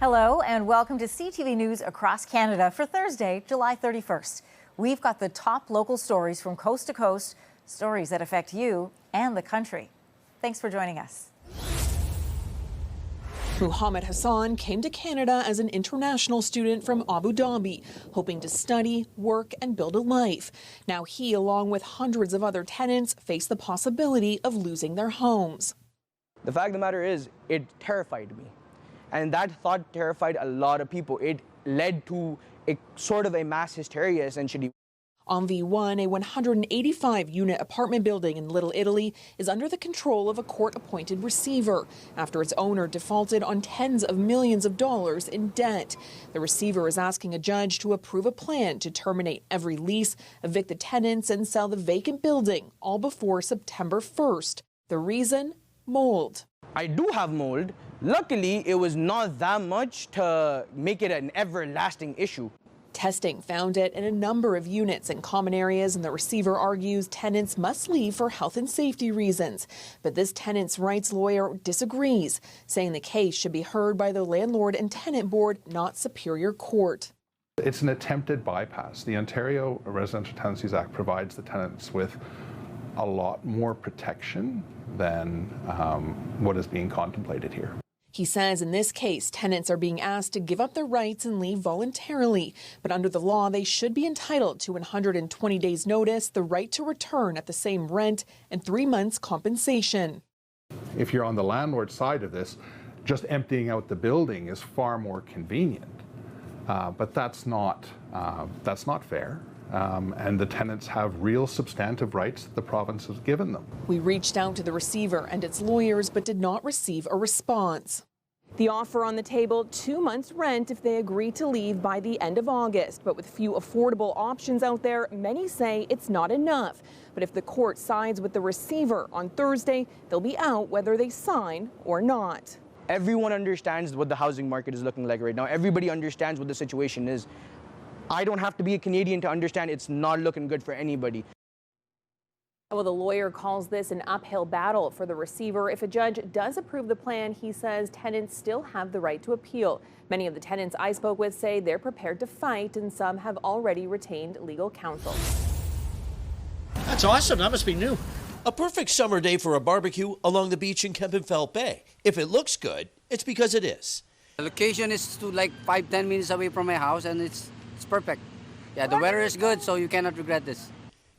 Hello and welcome to CTV News Across Canada for Thursday, July 31st. We've got the top local stories from coast to coast, stories that affect you and the country. Thanks for joining us. Muhammad Hassan came to Canada as an international student from Abu Dhabi, hoping to study, work, and build a life. Now he, along with hundreds of other tenants, face the possibility of losing their homes. The fact of the matter is, it terrified me. And that thought terrified a lot of people. It led to a sort of a mass hysteria, essentially. On V1, a 185-unit apartment building in Little Italy is under the control of a court-appointed receiver after its owner defaulted on tens of millions of dollars in debt. The receiver is asking a judge to approve a plan to terminate every lease, evict the tenants, and sell the vacant building, all before September 1st. The reason? Mold. I do have mold. Luckily, it was not that much to make it an everlasting issue. Testing found it in a number of units and common areas, and the receiver argues tenants must leave for health and safety reasons. But this tenants' rights lawyer disagrees, saying the case should be heard by the Landlord and Tenant Board, not Superior Court. It's an attempted bypass. The Ontario Residential Tenancies Act provides the tenants with a lot more protection than what is being contemplated here. He says in this case, tenants are being asked to give up their rights and leave voluntarily. But under the law, they should be entitled to 120 days notice, the right to return at the same rent, and 3 months compensation. If you're on the landlord side of this, just emptying out the building is far more convenient. But that's not fair. And the tenants have real substantive rights that the province has given them. We reached out to the receiver and its lawyers, but did not receive a response. The offer on the table, 2 months rent if they agree to leave by the end of August. But with few affordable options out there, many say it's not enough. But if the court sides with the receiver on Thursday, they'll be out whether they sign or not. Everyone understands what the housing market is looking like right now. Everybody understands what the situation is. I don't have to be a Canadian to understand it's not looking good for anybody. Well, the lawyer calls this an uphill battle for the receiver. If a judge does approve the plan, he says tenants still have the right to appeal. Many of the tenants I spoke with say they're prepared to fight, and some have already retained legal counsel. That's awesome. That must be new. A perfect summer day for a barbecue along the beach in Kempenfelt Bay. If it looks good, it's because it is. The location is to like 5-10 minutes away from my house, and it's perfect. Yeah, the weather is good, so you cannot regret this.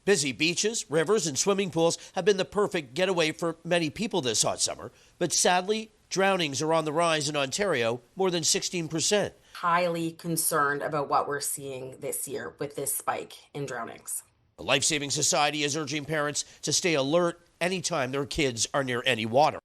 Busy beaches, rivers, and swimming pools have been the perfect getaway for many people this hot summer. But sadly, drownings are on the rise in Ontario, more than 16%. Highly concerned about what we're seeing this year with this spike in drownings. The Life Saving Society is urging parents to stay alert anytime their kids are near any water.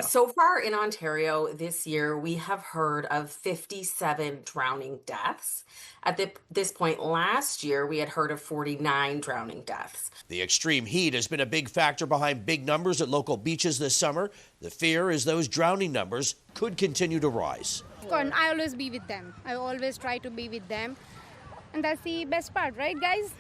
So far in Ontario this year, we have heard of 57 drowning deaths. At this point last year, we had heard of 49 drowning deaths. The extreme heat has been a big factor behind big numbers at local beaches this summer. The fear is those drowning numbers could continue to rise. I always be with them. I always try to be with them. And that's the best part, right, guys?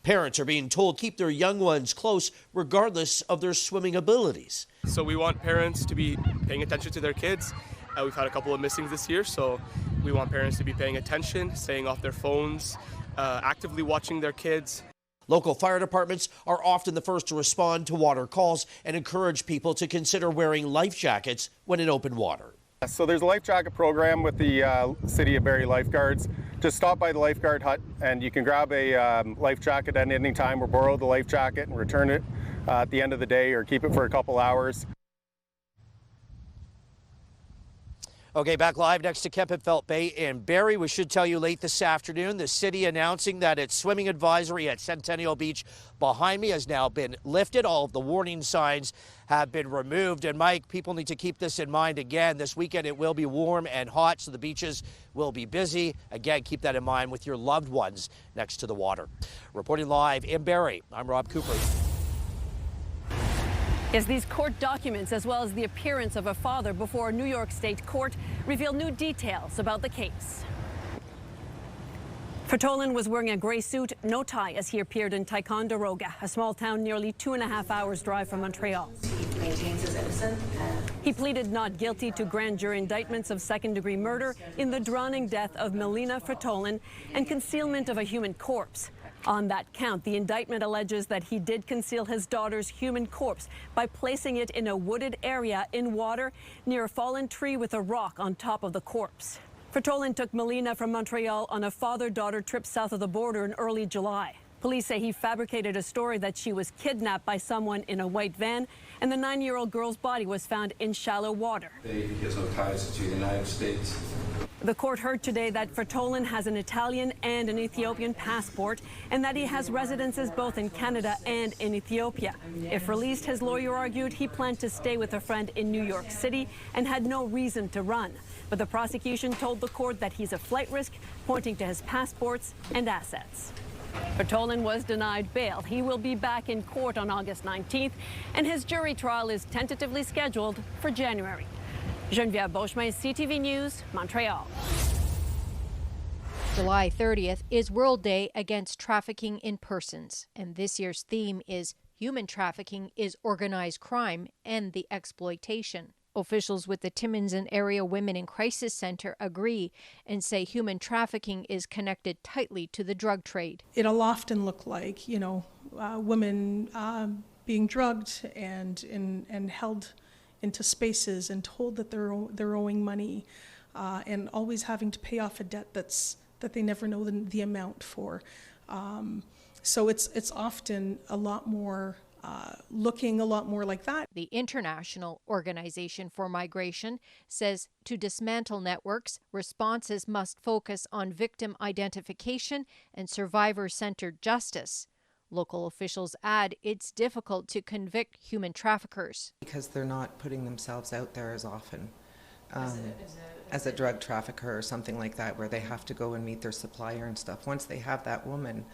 Parents are being told to keep their young ones close regardless of their swimming abilities. So we want parents to be paying attention to their kids. We've had a couple of missings this year, so we want parents to be paying attention, staying off their phones, actively watching their kids. Local fire departments are often the first to respond to water calls and encourage people to consider wearing life jackets when in open water. So there's a life jacket program with the City of Barrie Lifeguards. Just stop by the lifeguard hut and you can grab a life jacket at any time or borrow the life jacket and return it at the end of the day or keep it for a couple hours. Okay, back live next to Kempenfelt Bay in Barrie. We should tell you late this afternoon, the city announcing that its swimming advisory at Centennial Beach behind me has now been lifted. All of the warning signs have been removed. And Mike, people need to keep this in mind again. This weekend it will be warm and hot, so the beaches will be busy. Again, keep that in mind with your loved ones next to the water. Reporting live in Barrie, I'm Rob Cooper. Yes, these court documents, as well as the appearance of a father before a New York State court, reveal new details about the case. Frattolin was wearing a gray suit, no tie, as he appeared in Ticonderoga, a small town nearly 2.5 hours drive from Montreal. He maintains his innocence. He pleaded not guilty to grand jury indictments of second-degree murder in the drowning death of Luciano Frattolin and concealment of a human corpse. On that count, the indictment alleges that he did conceal his daughter's human corpse by placing it in a wooded area in water near a fallen tree with a rock on top of the corpse. Frattolin took Melina from Montreal on a father-daughter trip south of the border in early July. Police say he fabricated a story that she was kidnapped by someone in a white van, and the 9-year-old girl's body was found in shallow water. He has no ties to the United States. The court heard today that Frattolin has an Italian and an Ethiopian passport, and that he has residences both in Canada and in Ethiopia. If released, his lawyer argued he planned to stay with a friend in New York City and had no reason to run. But the prosecution told the court that he's a flight risk, pointing to his passports and assets. Frattolin was denied bail. He will be back in court on August 19th, and his jury trial is tentatively scheduled for January. Genevieve Beauchemin, CTV News, Montreal. July 30th is World Day Against Trafficking in Persons, and this year's theme is Human Trafficking is Organized Crime and the Exploitation. Officials with the Timmins and Area Women in Crisis Center agree and say human trafficking is connected tightly to the drug trade. It'll often look like, women being drugged and held into spaces and told that they're owing money, and always having to pay off a debt that they never know the amount for. So it's often a lot more looking a lot more like that. The International Organization for Migration says to dismantle networks, responses must focus on victim identification and survivor-centered justice. Local officials add it's difficult to convict human traffickers. Because they're not putting themselves out there as often as a drug trafficker or something like that, where they have to go and meet their supplier and stuff. Once they have that woman,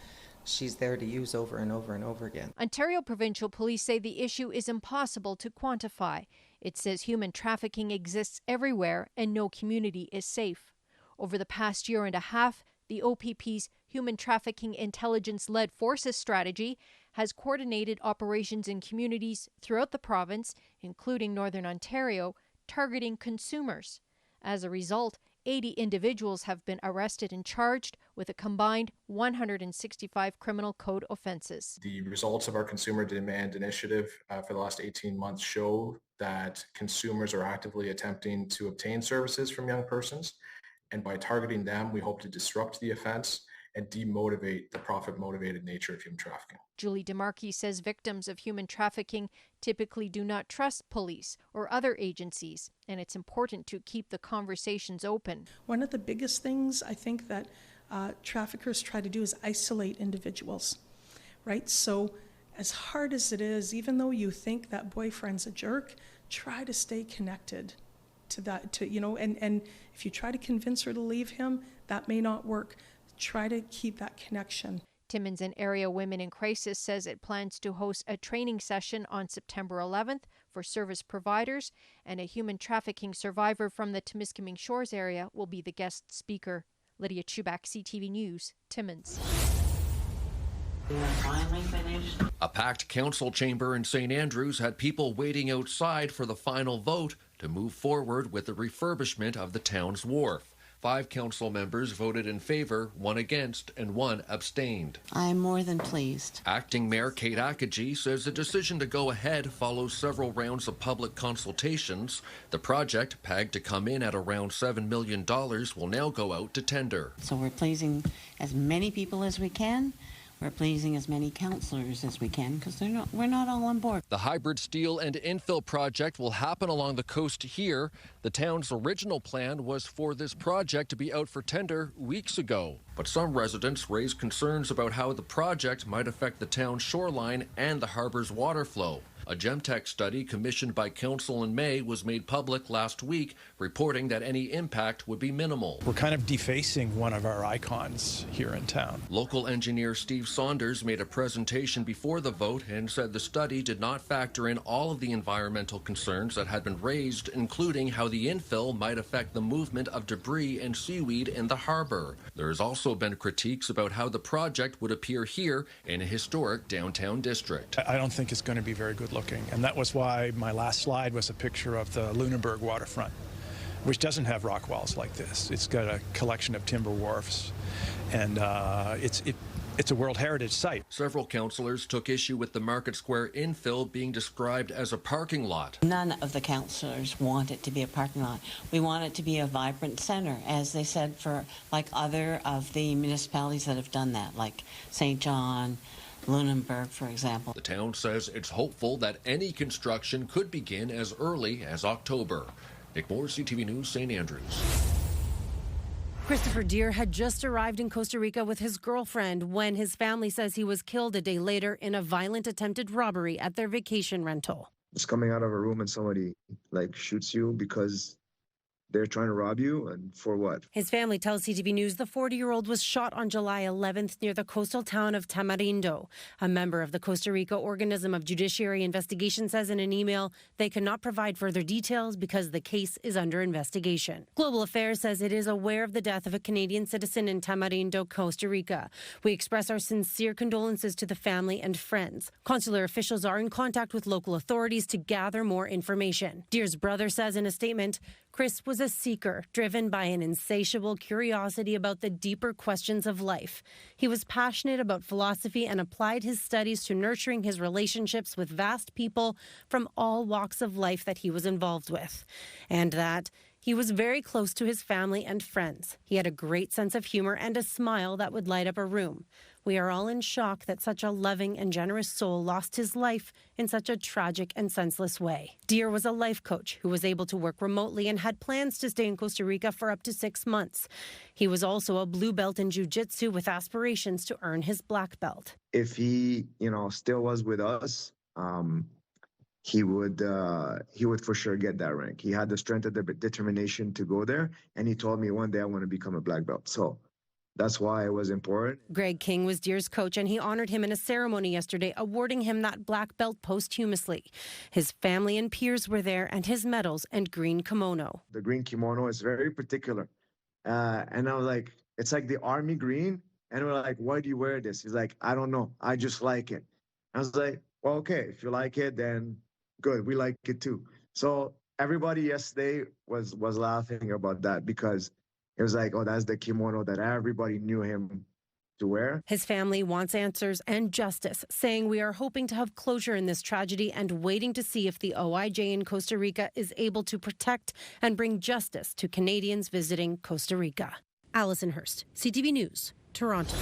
she's there to use over and over and over again. Ontario Provincial Police say the issue is impossible to quantify. It says human trafficking exists everywhere and no community is safe. Over the past year and a half, the OPP's Human Trafficking Intelligence-Led Forces strategy has coordinated operations in communities throughout the province, including Northern Ontario, targeting consumers. As a result, 80 individuals have been arrested and charged with a combined 165 criminal code offenses. The results of our consumer demand initiative for the last 18 months show that consumers are actively attempting to obtain services from young persons. And by targeting them, we hope to disrupt the offense and demotivate the profit-motivated nature of human trafficking. Julie DeMarchi says victims of human trafficking typically do not trust police or other agencies, and it's important to keep the conversations open. One of the biggest things I think that traffickers try to do is isolate individuals, right? So as hard as it is, even though you think that boyfriend's a jerk, try to stay connected to that, and if you try to convince her to leave him, that may not work. Try to keep that connection. Timmins and Area Women in Crisis says it plans to host a training session on September 11th for service providers, and a human trafficking survivor from the Timiskaming Shores area will be the guest speaker. Lydia Chubak, CTV News, Timmins. A packed council chamber in St. Andrews had people waiting outside for the final vote to move forward with the refurbishment of the town's wharf. 5 council members voted in favor, 1 against, and 1 abstained. I'm more than pleased. Acting Mayor Kate Akagi says the decision to go ahead follows several rounds of public consultations. The project, pegged to come in at around $7 million, will now go out to tender. So we're pleasing as many people as we can. We're pleasing as many councillors as we can, because we're not all on board. The hybrid steel and infill project will happen along the coast here. The town's original plan was for this project to be out for tender weeks ago. But some residents raised concerns about how the project might affect the town's shoreline and the harbor's water flow. A Gemtech study commissioned by Council in May was made public last week, reporting that any impact would be minimal. We're kind of defacing one of our icons here in town. Local engineer Steve Saunders made a presentation before the vote and said the study did not factor in all of the environmental concerns that had been raised, including how the infill might affect the movement of debris and seaweed in the harbor. There has also been critiques about how the project would appear here in a historic downtown district. I don't think it's going to be very good looking. And that was why my last slide was a picture of the Lunenburg waterfront, which doesn't have rock walls like this. It's got a collection of timber wharfs, and it's a World Heritage Site. Several councillors took issue with the Market Square infill being described as a parking lot. None of the councillors want it to be a parking lot. We want it to be a vibrant centre, as they said, for like other of the municipalities that have done that, like St. John, Lunenburg, for example. The town says it's hopeful that any construction could begin as early as October. Nick Moore, CTV News, St. Andrews. Christopher Deer had just arrived in Costa Rica with his girlfriend when his family says he was killed a day later in a violent attempted robbery at their vacation rental. Just coming out of a room and somebody like shoots you because they're trying to rob you, and for what? His family tells CTV News the 40-year-old was shot on July 11th near the coastal town of Tamarindo. A member of the Costa Rica Organism of Judiciary Investigation says in an email they cannot provide further details because the case is under investigation. Global Affairs says it is aware of the death of a Canadian citizen in Tamarindo, Costa Rica. We express our sincere condolences to the family and friends. Consular officials are in contact with local authorities to gather more information. Deer's brother says in a statement, Chris was a seeker, driven by an insatiable curiosity about the deeper questions of life. He was passionate about philosophy and applied his studies to nurturing his relationships with vast people from all walks of life that he was involved with. And that he was very close to his family and friends. He had a great sense of humor and a smile that would light up a room. We are all in shock that such a loving and generous soul lost his life in such a tragic and senseless way. Deer was a life coach who was able to work remotely and had plans to stay in Costa Rica for up to 6 months. He was also a blue belt in jiu-jitsu with aspirations to earn his black belt. If he, still was with us, he would for sure get that rank. He had the strength and the determination to go there, and he told me one day I want to become a black belt. So that's why it was important. Greg King was Deer's coach, and he honored him in a ceremony yesterday, awarding him that black belt posthumously. His family and peers were there, and his medals and green kimono. The green kimono is very particular. And I was like, it's like the army green. And we're like, why do you wear this? He's like, I don't know. I just like it. I was like, well, okay, if you like it, then good. We like it too. So everybody yesterday was laughing about that because it was like, oh, that's the kimono that everybody knew him to wear. His family wants answers and justice, saying we are hoping to have closure in this tragedy and waiting to see if the OIJ in Costa Rica is able to protect and bring justice to Canadians visiting Costa Rica. Allison Hurst, CTV News, Toronto.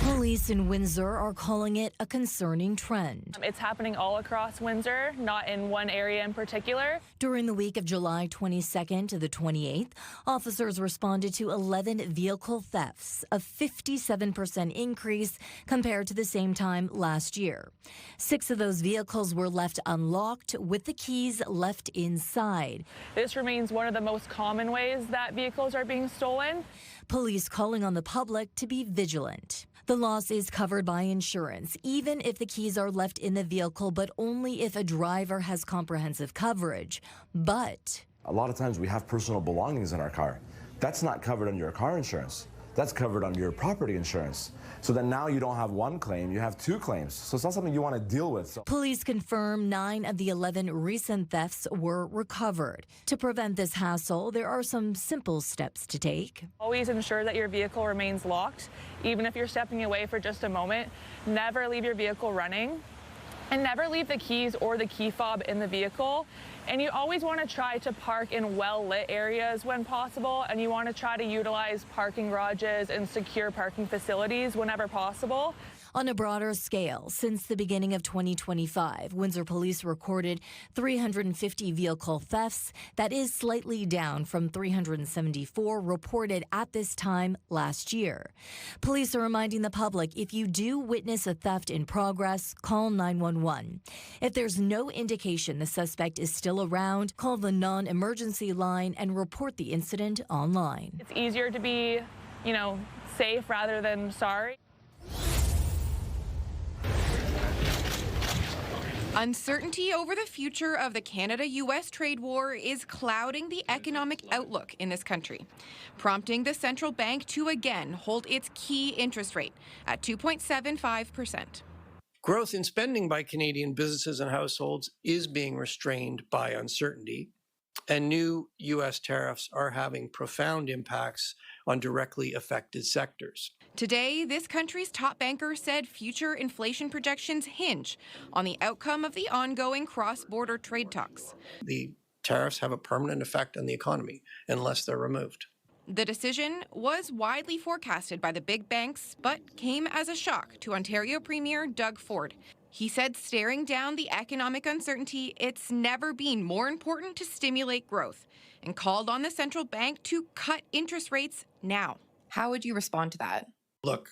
Police in Windsor are calling it a concerning trend. It's happening all across Windsor, not in one area in particular. During the week of July 22nd to the 28th, officers responded to 11 vehicle thefts, a 57% increase compared to the same time last year. 6 of those vehicles were left unlocked with the keys left inside. This remains one of the most common ways that vehicles are being stolen. Police calling on the public to be vigilant. The loss is covered by insurance, even if the keys are left in the vehicle, but only if a driver has comprehensive coverage. But a lot of times we have personal belongings in our car. That's not covered on your car insurance. That's covered on your property insurance. So then now you don't have one claim, you have 2 claims. So it's not something you want to deal with. Police confirm 9 of the 11 recent thefts were recovered. To prevent this hassle, there are some simple steps to take. Always ensure that your vehicle remains locked, even if you're stepping away for just a moment. Never leave your vehicle running, and never leave the keys or the key fob in the vehicle. And you always want to try to park in well-lit areas when possible, and you want to try to utilize parking garages and secure parking facilities whenever possible. On a broader scale, since the beginning of 2025, Windsor police recorded 350 vehicle thefts. That is slightly down from 374 reported at this time last year. Police are reminding the public, if you do witness a theft in progress, call 911. If there's no indication the suspect is still around, call the non-emergency line and report the incident online. It's easier to be, safe rather than sorry. Uncertainty over the future of the Canada-U.S. trade war is clouding the economic outlook in this country, prompting the central bank to again hold its key interest rate at 2.75%. Growth in spending by Canadian businesses and households is being restrained by uncertainty, and new U.S. tariffs are having profound impacts on directly affected sectors. Today, this country's top banker said future inflation projections hinge on the outcome of the ongoing cross-border trade talks. The tariffs have a permanent effect on the economy unless they're removed. The decision was widely forecasted by the big banks, but came as a shock to Ontario Premier Doug Ford. He said staring down the economic uncertainty, it's never been more important to stimulate growth, and called on the central bank to cut interest rates now. How would you respond to that? Look,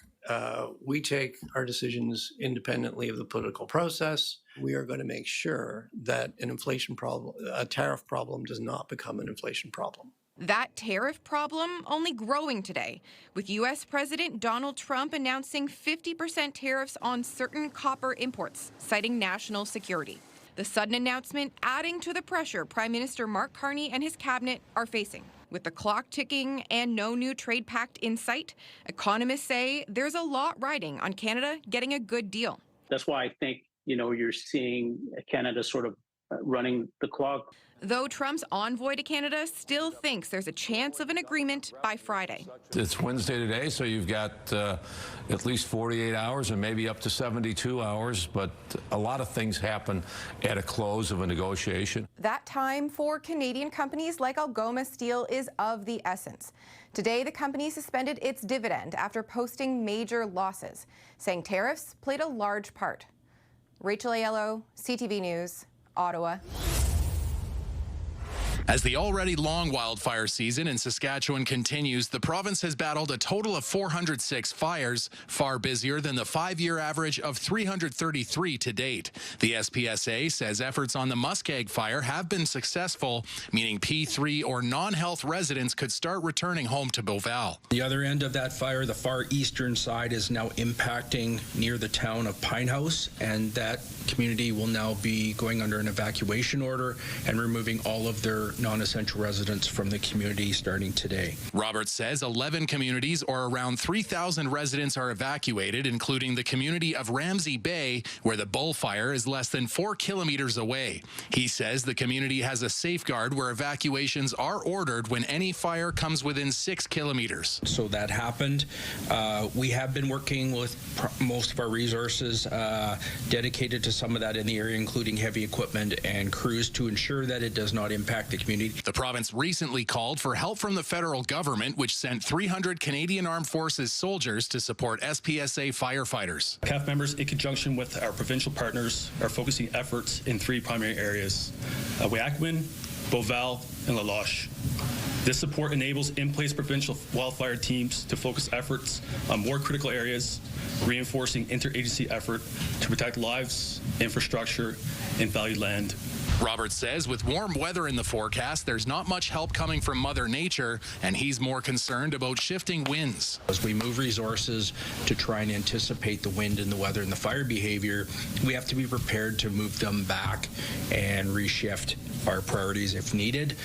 we take our decisions independently of the political process. We are going to make sure that a tariff problem does not become an inflation problem. That tariff problem only growing today, with U.S. President Donald Trump announcing 50% tariffs on certain copper imports, citing national security. The sudden announcement adding to the pressure Prime Minister Mark Carney and his cabinet are facing. With the clock ticking and no new trade pact in sight, economists say there's a lot riding on Canada getting a good deal. That's why I think, you're seeing Canada sort of running the clock. Though Trump's envoy to Canada still thinks there's a chance of an agreement by Friday. It's Wednesday today, so you've got at least 48 hours and maybe up to 72 hours, but a lot of things happen at a close of a negotiation. That time for Canadian companies like Algoma Steel is of the essence. Today, the company suspended its dividend after posting major losses, saying tariffs played a large part. Rachel Aiello, CTV News, Ottawa. As the already long wildfire season in Saskatchewan continues, the province has battled a total of 406 fires, far busier than the 5-year average of 333 to date. The SPSA says efforts on the Muskeg fire have been successful, meaning P3 or non-health residents could start returning home to Beauval. The other end of that fire, the far eastern side, is now impacting near the town of Pinehouse, and that community will now be going under an evacuation order and removing all of their non-essential residents from the community starting today. Roberts says 11 communities or around 3,000 residents are evacuated, including the community of Ramsey Bay, where the bullfire is less than 4 kilometers away. He says the community has a safeguard where evacuations are ordered when any fire comes within 6 kilometers. So that happened. We have been working with most of our resources dedicated to some of that in the area, including heavy equipment and crews, to ensure that it does not impact the community. The province recently called for help from the federal government, which sent 300 Canadian Armed Forces soldiers to support SPSA firefighters. CAF members, in conjunction with our provincial partners, are focusing efforts in 3 primary areas: Wahakman, Beauval, and La Loche. This support enables in-place provincial wildfire teams to focus efforts on more critical areas, reinforcing interagency effort to protect lives, infrastructure, and valued land. Roberts says with warm weather in the forecast, there's not much help coming from Mother Nature, and he's more concerned about shifting winds. As we move resources to try and anticipate the wind and the weather and the fire behavior, we have to be prepared to move them back and reshift our priorities if needed.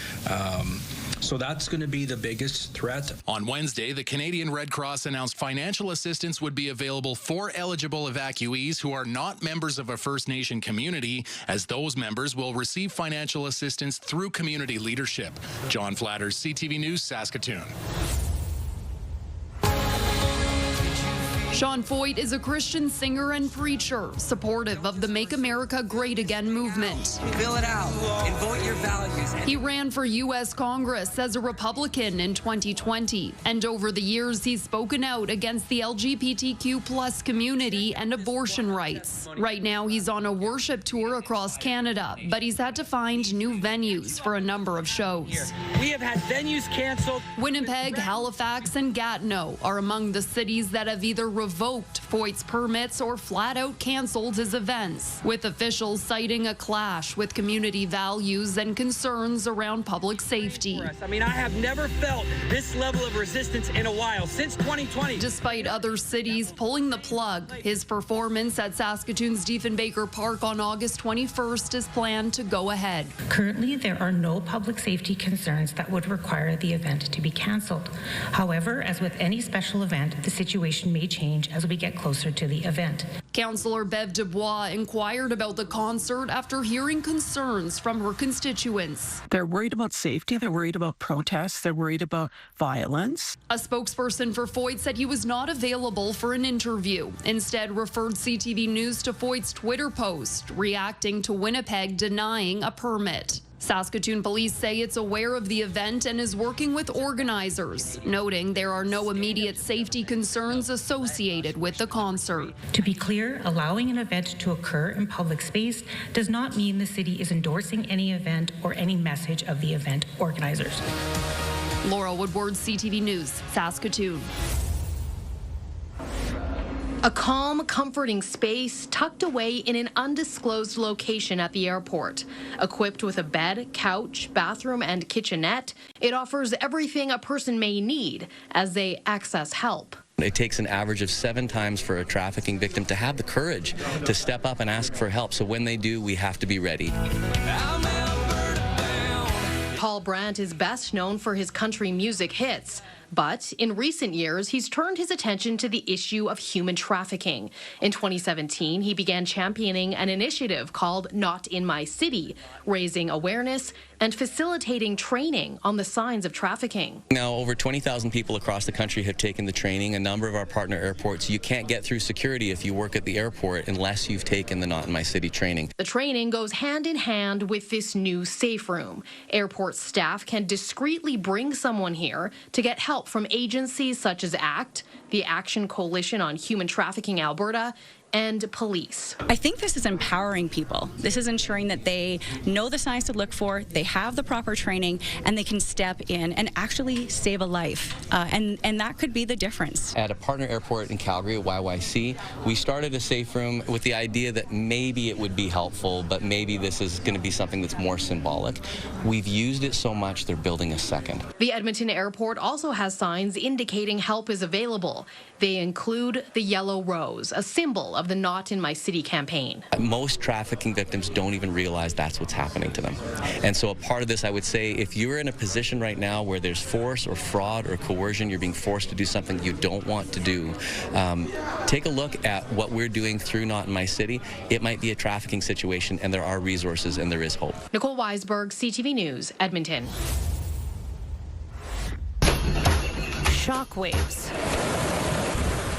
So that's going to be the biggest threat. On Wednesday, the Canadian Red Cross announced financial assistance would be available for eligible evacuees who are not members of a First Nation community, as those members will receive financial assistance through community leadership. John Flatters, CTV News, Saskatoon. Sean Foyt is a Christian singer and preacher, supportive of the Make America Great Again movement. Fill it out and vote your values. He ran for U.S. Congress as a Republican in 2020, and over the years he's spoken out against the LGBTQ plus community and abortion rights. Right now he's on a worship tour across Canada, but he's had to find new venues for a number of shows. We have had venues canceled. Winnipeg, Halifax, and Gatineau are among the cities that have either revoked Foyt's permits or flat out canceled his events, with officials citing a clash with community values and concerns around public safety. I mean, I have never felt this level of resistance in a while, since 2020. Despite other cities pulling the plug, his performance at Saskatoon's Diefenbaker Park on August 21st is planned to go ahead. Currently, there are no public safety concerns that would require the event to be canceled. However, as with any special event, the situation may change as we get closer to the event. Councillor Bev Dubois inquired about the concert after hearing concerns from her constituents. They're worried about safety, they're worried about protests, they're worried about violence. A spokesperson for Foyt said he was not available for an interview, instead referred CTV News to Foyt's Twitter post, reacting to Winnipeg denying a permit. Saskatoon police say it's aware of the event and is working with organizers, noting there are no immediate safety concerns associated with the concert. To be clear, allowing an event to occur in public space does not mean the city is endorsing any event or any message of the event organizers. Laura Woodward, CTV News, Saskatoon. A calm, comforting space tucked away in an undisclosed location at the airport. Equipped with a bed, couch, bathroom, and kitchenette, it offers everything a person may need as they access help. It takes an average of 7 times for a trafficking victim to have the courage to step up and ask for help. So when they do, we have to be ready. Paul Brandt is best known for his country music hits. But in recent years, he's turned his attention to the issue of human trafficking. In 2017, he began championing an initiative called Not in My City, raising awareness and facilitating training on the signs of trafficking. Now, over 20,000 people across the country have taken the training. A number of our partner airports, you can't get through security if you work at the airport unless you've taken the Not in My City training. The training goes hand in hand with this new safe room. Airport staff can discreetly bring someone here to get help from agencies such as ACT, the Action Coalition on Human Trafficking Alberta, and police. I think this is empowering people. This is ensuring that they know the signs to look for, they have the proper training, and they can step in and actually save a life. And that could be the difference. At a partner airport in Calgary, at YYC, we started a safe room with the idea that maybe it would be helpful, but maybe this is going to be something that's more symbolic. We've used it so much, they're building a second. The Edmonton airport also has signs indicating help is available. They include the yellow rose, a symbol of the Not in My City campaign. Most trafficking victims don't even realize that's what's happening to them. And so a part of this, I would say, if you're in a position right now where there's force or fraud or coercion, you're being forced to do something you don't want to do, take a look at what we're doing through Not in My City. It might be a trafficking situation, and there are resources and there is hope. Nicole Weisberg, CTV News, Edmonton. Shockwaves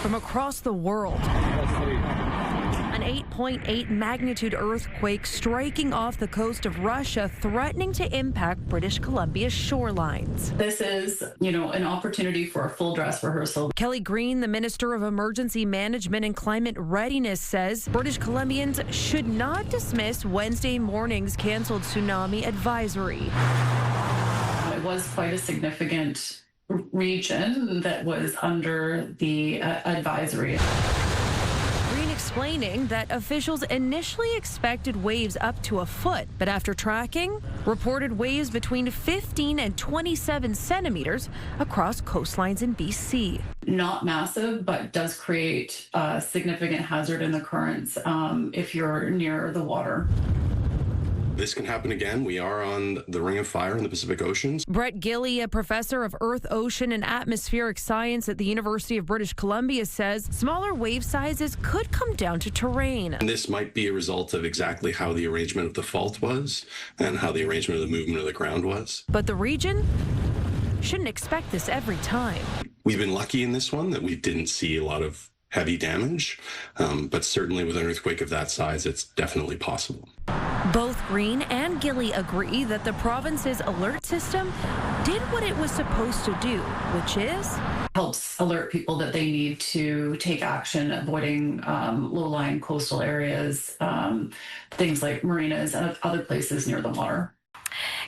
from across the world. An 8.8 magnitude earthquake striking off the coast of Russia, threatening to impact British Columbia's shorelines. This is, an opportunity for a full dress rehearsal. Kelly Green, the Minister of Emergency Management and Climate Readiness, says British Columbians should not dismiss Wednesday morning's canceled tsunami advisory. It was quite a significant region that was under the advisory. Green explaining that officials initially expected waves up to a foot, but after tracking, reported waves between 15 and 27 centimeters across coastlines in BC. Not massive, but does create a significant hazard in the currents if you're near the water. This can happen again. We are on the Ring of Fire in the Pacific Oceans. Brett Gilley, a professor of Earth, Ocean, and Atmospheric Science at the University of British Columbia, says smaller wave sizes could come down to terrain. And this might be a result of exactly how the arrangement of the fault was and how the arrangement of the movement of the ground was. But the region shouldn't expect this every time. We've been lucky in this one that we didn't see a lot of heavy damage, but certainly with an earthquake of that size, it's definitely possible. Both Green and Gilley agree that the province's alert system did what it was supposed to do, which is helps alert people that they need to take action, avoiding low-lying coastal areas, things like marinas and other places near the water.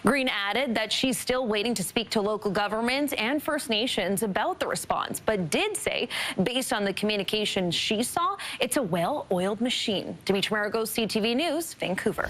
Green added that she's still waiting to speak to local governments and First Nations about the response, but did say, based on the communication she saw, it's a well-oiled machine. Dimitri Maragos, CTV News, Vancouver.